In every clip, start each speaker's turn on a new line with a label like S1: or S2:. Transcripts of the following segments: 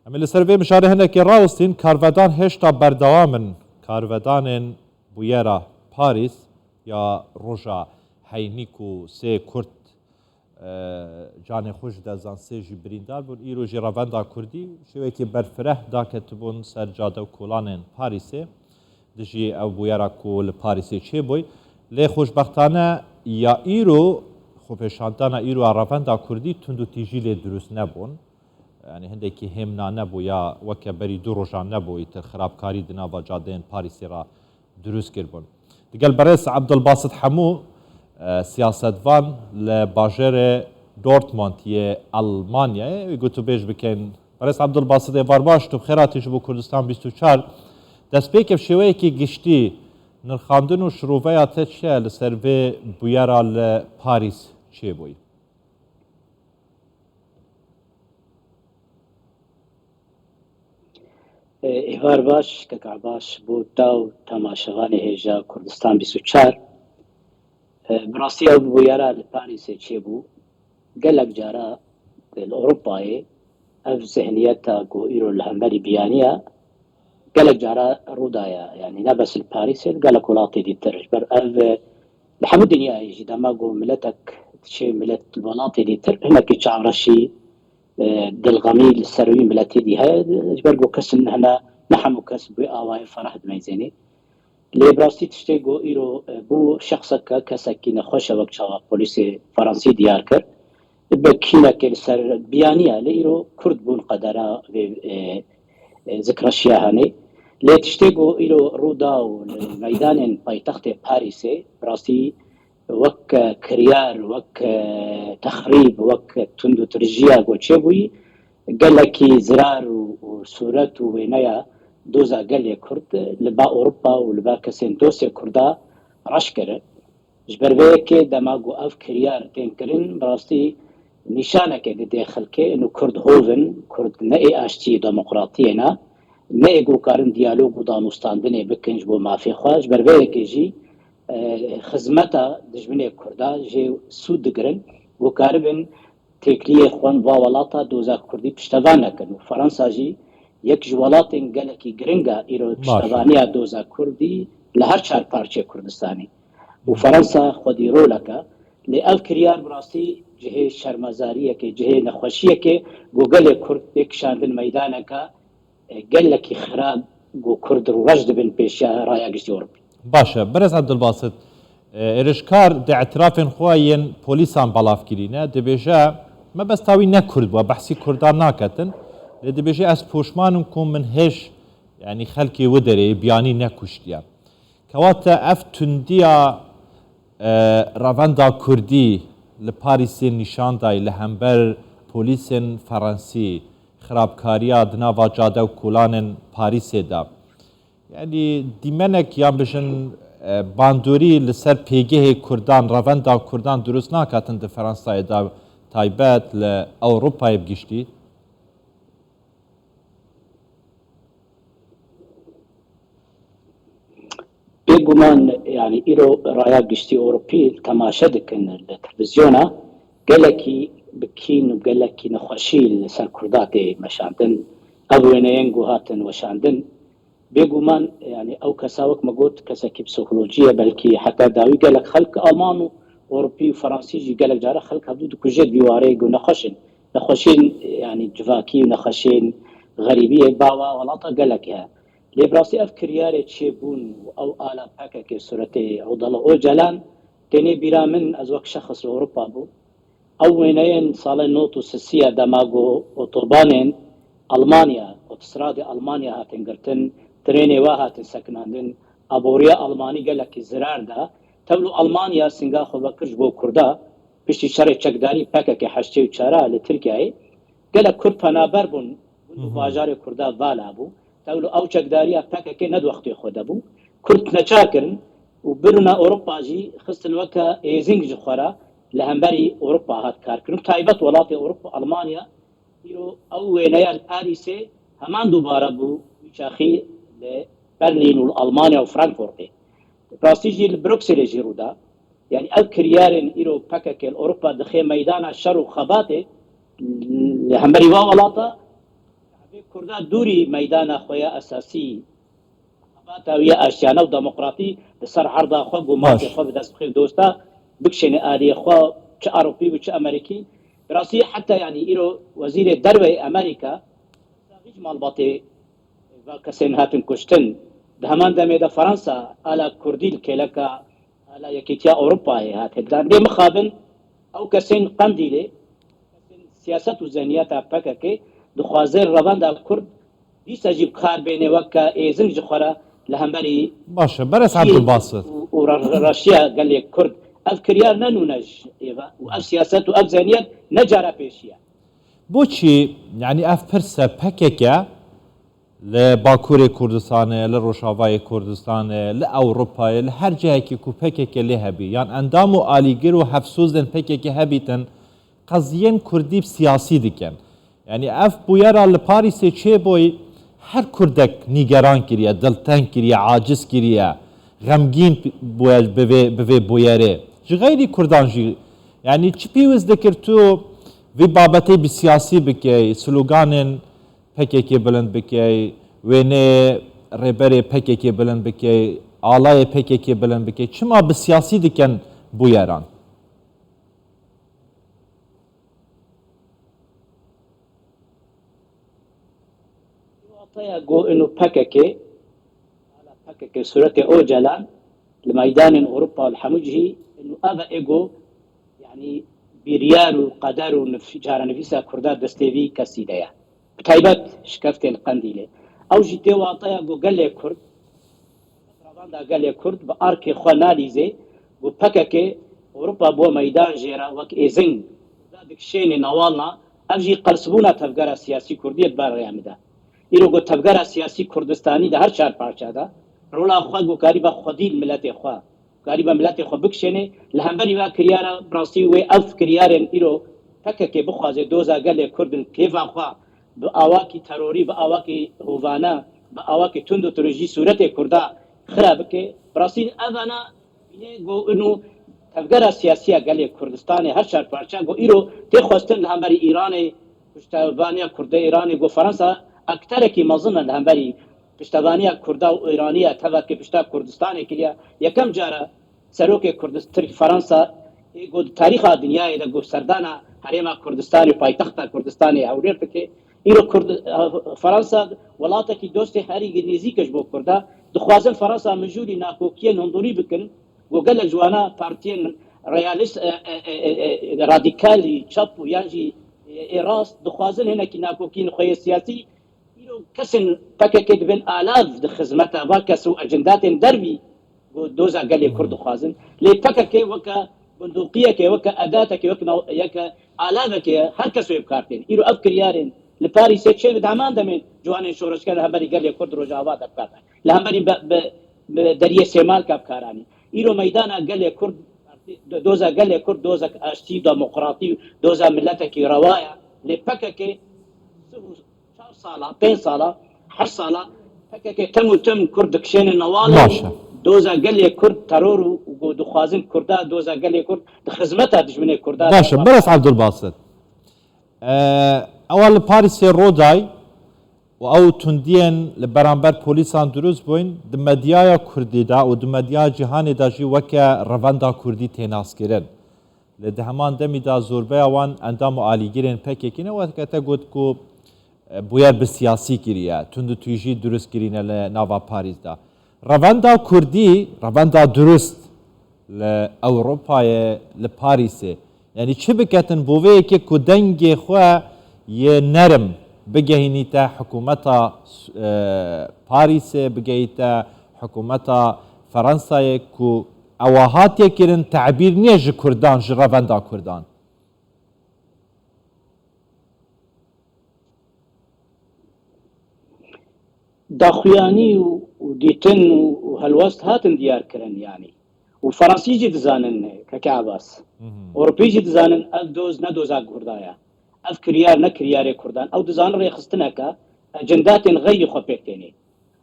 S1: ئەمە لەسەر بێ مشارە هەندێکی ڕاوستین کارڤدان هێشتا بەردەوامن کارڤدانên بویێرە پاریس یا ڕۆژە هەینیک و سێ کورد canê xwe ji dezan sê jî birîndar bûn îro jî revenda Kurdî şêwekî berfireh daketibûn ser cade û kolanên Parîsê dijî ew bûyera ku li Parîsê çêbûy lê xweşbextane ya îro xwepêşandana îro a revenda Kurdî tund û tîjî lê durust nebûn yani hindekî hêmna nebû ya weke berî du rojan nebû îtir xirabkarî di nava cadeyên Parîsê ra durust kirbûn. Digel berêz Abdulbasit hemû siyasetvan li bajêrê Dortmund yê Almanyayê wî gotûbêj bikin berêz Abdulbasit ê var baş tu bi xêratî ji bo Kurdistan 24 destpêkev şêweyekî giştî nirxandin û şiroveya te çi ye li ser vê bûyera li Parîs çêbûyî?
S2: ئێوار باش کەکا باش بۆ تا و تەماشەوانی هێژا کوردستان 24 بڕاستی ئەو بویێرە لە پاریسێ چێبوو gelek cara li Ewropayê ev zihniyeta ku îro li hemberî biyaniya gelek cara rûdaya yani ne bes li Parîsê gelek welatê dîtir ji ber ev li hemû dinyayê jî dema ku miletek çê milet welatê dîtir hinekî çavreşî dilxemî li ser wî miletê dî heye ji ber ku kesin hene ne hemû kes bi awayê fereh dimeyzênê lê birastî tiştê ku îro bû şexseka kesekî nexweş e wek çawa polîsê Fransî diyar kir بكينك سر بيانية ليرو كرد بون قدرا ذكرشيا هاني لي تشتيقو إلو رودا وميدان بايتخت باريسي براستي وك كريار وك تخريب وك تندو ترجيا وشيبوي قال لك زرار وصورات وينايا دوزا قال لي كرد لبا أوروبا ولبا كسين دوسي كردا رشكر جبر بيكي دماغو أف كريار تنكرين براستي نشانك داخل كي انه كرد هوفن كرد نئي اشتي ديمقراطينا نئي جو كارن ديالوج ودانوستاندني بكنج بو ما في خواج بربيك جي خدمتا دجمني كردا جي سود دگرن وكاربن تكليه خوان واولاتا دوزا كردي پشتوانه كنو فرنسا جي يك جوالاتن گلكي گرنگا ايرو پشتوانيا دوزا كردي لهر چار پارچه كردستاني وفرنسا خودي رولكا لأف كريار براسي جهه شرمزاریه که جهه نخوشیه که گوگل کرد یک شاندن میدانه که گلکی خراب گو کرد رو رجد بین پیشیا رایا گشتی اوروبی
S1: باشه برز عبدالباسط ارشکار ده اعترافین خواهین پولیسان بلاف کرینه ده بیجه ما بس تاوی نکرد و بحثی کردان ناکتن ده بیجه از پوشمانم کن من هش يعني خلقي ودري بياني نكشتيا كواتا افتنديا رافندا كردي لپاریس نشان دای لهمبر پلیس فرانسی خرابکاریا دناوا جاده و کولان پاریس دا یعنی دیمنک یا بشن باندوری لسر پیگه کردان روندا کردان درست ناکاتن ده فرانسای دا تایبت ل اوروپای بگشتی
S2: بيقومان يعني إيرو رايا قشتي أوروبي تماشا دكن التلفزيونا قالكي بكين وقالكي نخوشي لسر كرداتي مشاندن أبوين ينقو هاتن وشاندن بيقومان يعني أو كساوك مقوت كساكي بسيكولوجية بلكي حتى داوي قالك خلق ألمانو أوروبي وفرنسي جي قالك جارة خلق هبدو دكوجيت بيواري قو نخوشين يعني جفاكي ونخوشين غريبية باوا ولاطا قالك يا لبراسي أفكرياري تشيبون أو آلا باكا كي سورتي عضلة أو جلان تاني بيرا من أزواك شخص لأوروبا بو أو وينين صالة نوتو سسية دماغو أوتوبانين ألمانيا أوتسرادي ألمانيا هاتن قرتن تريني واهاتن سكناندن أبوريا ألماني قالك زرار دا تبلو ألمانيا سنگا خو بكرج بو كردا بشتي شرع چكداري باكا كي حشتي وچارا لتركيا قالك كرد فنابر بون باجار كردا والا بو تقولوا أو شقداريا باكا كي ند وقت يخدبو كرت نشاكرن وبرنا أوروبا جي خصن وكا إيزينج جخورا لهمبري أوروبا هات كاركن تايبت ولاتي أوروبا ألمانيا يرو أو وينايا الباريسي همان دوبارا بو شاخي لبرلين والألمانيا وفرانكفورت راستي جي البروكسل جيرو دا يعني الكريارن يرو باكا كي أوروبا دخي ميدان الشر وخباتي لهمبري ولاتا كردا دوري ميدان خويا اساسي تاویە ئاشیانە و دموکراتی لەسەر عرضا خۆ گوماتی خۆ بەدەست بخی دۆستا بکشێنێ ئالیە خۆ چ ئەوروپی و چ ئەمریکی براستی حتى يعني ئیرۆ وەزیرێ دەروەی ئەمریکا هیچ ماڵباتێ کەسێن هاتن کوشتن لە هەمان دەمێدا فەرەنسا ئالا کوردی کێلەکە ئالا یەکێتیا ئەوروپای هاتێدان لێ مخابن ئەو کەسێن قەندی لێ سیاست و زەنیەتە پەکەکێ دخوازێر ڕەڤەندا کورد دیسەجی بخار بێنێ وەکە ئێزن ji xwe re li hemberî
S1: باشە بەرز عەبدولباست
S2: û Reşya gelê Kurd ev kiryar nenûne ji êve û ev siyaset û ev zeniyet ne cara pêşiye
S1: بۆچی یعنی ئەف پرسە پەکێکە لە باکوورێ کوردستانê li Rojavayê Kurdistanê li Ewropayê li her cihekê ku pekeke lê hebî yan endam û alîgir û hevsûzên pekekê hebîtin qeziyên Kurdî siyasî dikin yani ev bûyera li Parîsê çêboî her Kurdek nîgeran kiriye dilteng kiriye aciz kiriye xemgîn bi vê bûyerê ji xeyrî Kurdan jî yani çi pîwiz dikir tu vê babetê bi siyasî bikey sloganên pekekê bilind bikey wênê rêberê pekekê bilind bikey alayê pekekê bilind bikey çima bi siyasî dikin bûyeran
S2: go inû pekekê suretê o celan li meydanên Ewropa li hemû cihî inû ev ego yani biryar û qeder û caranivîsa Kurda destêvî kesî de ye bi taybet şikeftên qendîlê ew jî tê wataya got gelê Kurd ravanda gelê Kurd bi arkê xwe nalîzê got pekekê Ewropa bo meydan jêra wek êzing dikişênê newalna ev jî qersbûna tevgera siyasî Kurdiyê di ber rêya min de îro got tevgera siyasî Kurdistanî de her çar parçada rola xwe got karîba xwedî milletê xwe karîba milletê xwe bikişênê li hemberî ve kiryara rastî wê ev kiryarên îro pekekê bixwaze doza gelê Kurdin kêfa xwe bi awakî terorî bi awakî hovana bi awakî tund û tirojî sûretê Kurda xira bike rastî evana got inû tevgera siyasîya gelê Kurdistanê her çar parça got îro tê xwestin li hemberî Îranê piştevaniya Kurda Îranê got Fransa akterekî mezin li hemberî piştevaniya Kurda û Îraniya tevekê pişta Kurdistanê kiriye yekem cara serokê Kurdistan Fransa got tarîxa dinyayê de got serdana herêma Kurdistanê paytexta Kurdistanê hewlêr dike îro Fransa welatekî dostê herî nêzik ji bo Kurda dixwazin Fransa mijûlî nakokiyên hindurî bikin got gelek jwana partiyên realîst radîkalî çap û yan jî rast dixwazin hinekî nakokiyên xwe yê siyasî kesên pekekê dibin alav di xizmeta va kes û ecendatên dervî got doza gelê Kurd dixwazin lê pekekê weke bundûqiyekê weke edatekê weke alavekê her kes wê bikartên îro ev kiryarên li Parîsê çê bi heman demê ciwanên şoreşker li hemberî gelê Kurd Rojava de bikar li hemberî bi deriyê Sêmalka bikaranî îro meydana gelê Kurd doza gelê Kurd dozek aştî demokratî doza milletekî rewaya lê pekekê 4 sala 5 sala her sala pekekê tem û tim Kurd dikişênê newalê doza gelê Kurd teror û dixwazin Kurda doza gelê Kurd di xizmeta dijminê Kurda
S1: باشە بەرز عەبدولباست ئەوە li Parîsê Roday û ew tundiyên li beramber polîsan durust bûn di medyaya Kurdî de û di medyaya cîhanê de jî weke revenda Kurdî tênaskirin li di heman demî de zorbeya wan endam û alîgirên pekekî ne weke te got ku bûyer bi siyasî kiriye tund û tûjî durust kirîne li nava Parîs de revenda Kurdî revenda durust li Ewropayê li Parîsê yani çi biketin bo vê yekê ku dengê xwe yê nerim bigehînîte hikûmeta Parîsê bigehîte hikûmeta Fransayê ku ewa hatiye kirin tebîr niye ji Kurdan ji revenda Kurdan
S2: daxuyanî û dîtin û helwest hatin diyar kirin yanî û Fransî jî dizanin Keke Abbas Ewropî jî dizanin ev doz ne doza Kurda ye ev kiryar ne kiryarê Kurdan ew dizanin rêxistineka ecendatên xeyrî xwe pêk tênê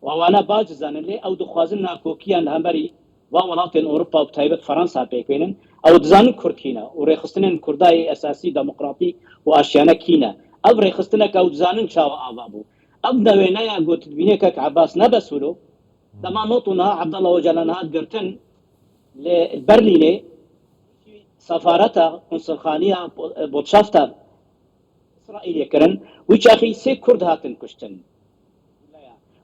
S2: wana baş dizanin lê ew dixwazin nakokiyan li hemberî va welatên Ewropa û taybet Fransa pêk bênin ew dizanin Kurd kîne û rêxistinên Kurdayê esasî demokratîk û aşiyane kîne ev rêxistineka ew dizanin çawa ava bû ابدا وينايا قلت بينك عباس نبسولو دما نوتنا عبد الله وجلان هاد قرتن لبرليني سفارتا قنصلخانيه بوتشافتا اسرائيل يكرن ويشاخي سي كرد هاتن كشتن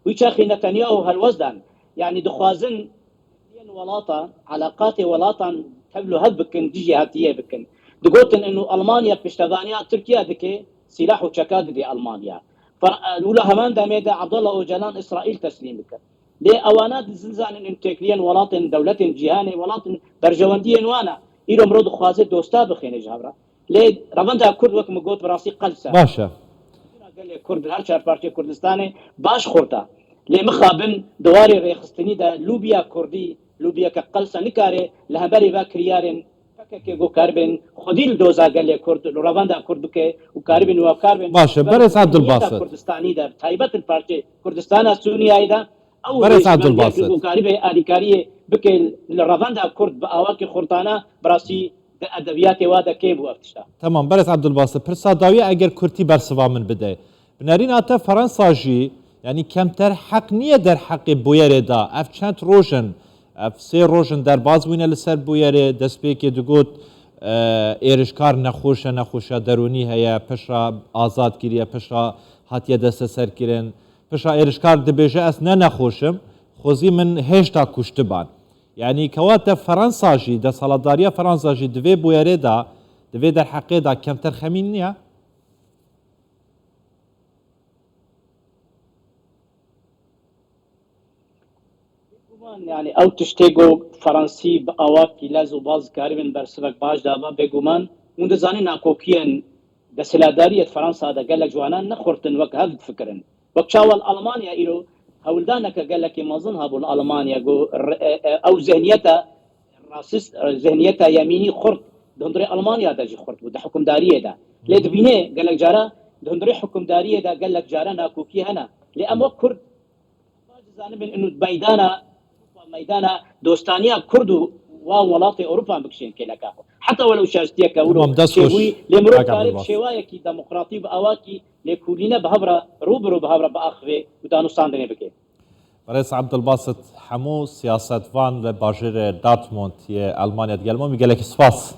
S2: ويشاخي نتنياهو هالوزدان يعني دخوازن ولاطه علاقات ولاطه تبلو هبكن ديجي هاتيه بكن دقوتن انه المانيا بشتغانيا تركيا دكي سلاح وشكاد دي المانيا فالاولى همان داميدا عبد الله وجلان اسرائيل تسليم بك لي اوانات زنزان ان تكلين ولاطن دوله جهاني ولاطن درجوندي وانا إيرو مرود خوازه دوستا بخينه جابرا لي روندا كرد وك مگوت براسي قلسه
S1: باشا
S2: قال لي كرد هر چهار پارچه كردستاني باش خورتا لي مخابن دواري ريخستني دا لوبيا كردي لوبيا كقلسه نكاري لهبري با كريارن فكك جو كاربن خديل دوزا قال لي كرد روندا كرد كه وكاربن وكاربن
S1: باشا برس عبد الباسط
S2: كردستاني دا تايبت الپارچه كردستان سوريا ايدا او
S1: برس عبد الباسط
S2: وكاربن اديكاري بك روندا كرد باواكي خورتانا براسي ادبیات وادا کی بو افتشا
S1: تمام برس عبد الباسط پرسا داوی اگر کورتی برسوا من بده بنارین اتا فرانسا جی یعنی کمتر حق نیه در حق بویره دا اف چند روشن اف سه روشن در باز وینه لسر بویره دست پی که دگوت ایرشکار نخوشه درونی هیا پشرا آزاد گیریه پشرا هاتیه دست سر کرن پشرا ایرشکار دبیجه اس نه نخوشم خوزی من هشتا کشته بان يعني كواتا فرنسا جي دا سالاداريا فرنسا جي دوي بويري دا دوي در حقي دا كم ترخمين نيا
S2: يعني او تشتيغو فرنسي باواكي لازو باز كاربن برسبك باش دابا بيغومان وند زاني ناكوكيان دا سلادارية فرنسا دا قال لك جوانان نخورتن وك هذا فكرن وك شاول المانيا ايرو هولدانك قال لك مازنها بول المانيا او ذهنيتها راسست ذهنيتها يميني خرط دندري المانيا دجي خرط وده حكمداريه ده ليه دبينه قال لك جارا دندري حكمداريه ده قال لك جارا ناكوكي هنا لام كرد جانب انه ميدانا دوستانيه كرد وولاط اوروبا بكشين كلكا حتى ولو شاستيه كولو شوي لمرو كارب شوايه كي ديمقراطي باواكي لكولينا بهبره روبرو بهبره باخوي ودانو ساندني بكي
S1: رئيس عبد الباسط حمو سياسة فان لباجر دارتموند المانيا ديال مو قال لك سباس